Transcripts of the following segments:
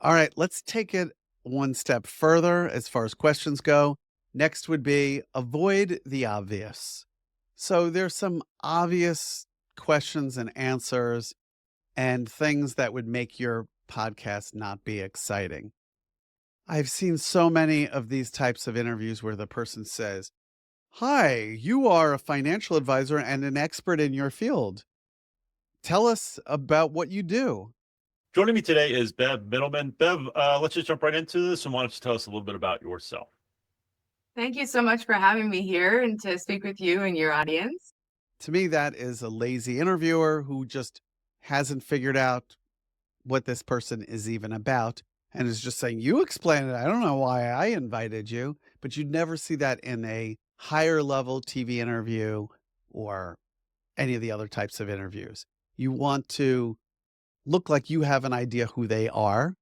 All right, let's take it one step further as far as questions go. Next would be avoid the obvious. So there's some obvious questions and answers and things that would make your podcast not be exciting. I've seen so many of these types of interviews where the person says, "Hi, you are a financial advisor and an expert in your field. Tell us about what you do." Joining me today is Bev Middleman. Bev, let's just jump right into this, and why don't you tell us a little bit about yourself? Thank you so much for having me here and to speak with you and your audience. To me, that is a lazy interviewer who just hasn't figured out what this person is even about and is just saying, "You explain it. I don't know why I invited you." But you'd never see that in a higher level TV interview or any of the other types of interviews. You want to look like you have an idea who they are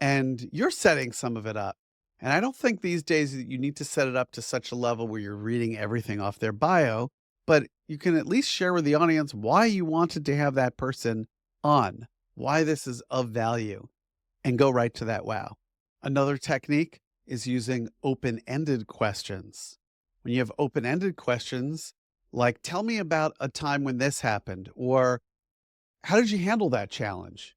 and you're setting some of it up. And I don't think these days that you need to set it up to such a level where you're reading everything off their bio, but you can at least share with the audience why you wanted to have that person on, why this is of value, and go right to that wow. Another technique is using open ended questions. When you have open ended questions, like, tell me about a time when this happened, or how did you handle that challenge?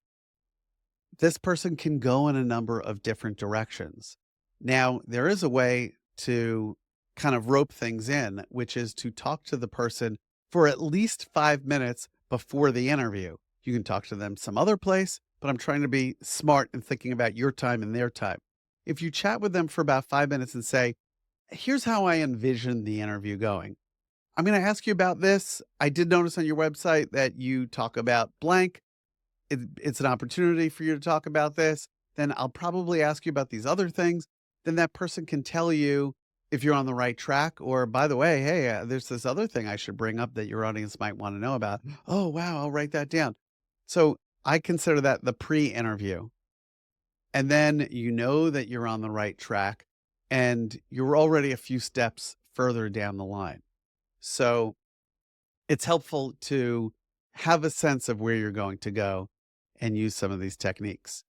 This person can go in a number of different directions. Now, there is a way to kind of rope things in, which is to talk to the person for at least 5 minutes before the interview. You can talk to them some other place, but I'm trying to be smart and thinking about your time and their time. If you chat with them for about 5 minutes and say, "Here's how I envision the interview going. I'm going to ask you about this. I did notice on your website that you talk about blank. It's an opportunity for you to talk about this. Then I'll probably ask you about these other things." Then that person can tell you if you're on the right track, or, by the way, hey, there's this other thing I should bring up that your audience might want to know about. Oh, wow, I'll write that down. So I consider that the pre-interview. And then you know that you're on the right track and you're already a few steps further down the line. So it's helpful to have a sense of where you're going to go and use some of these techniques.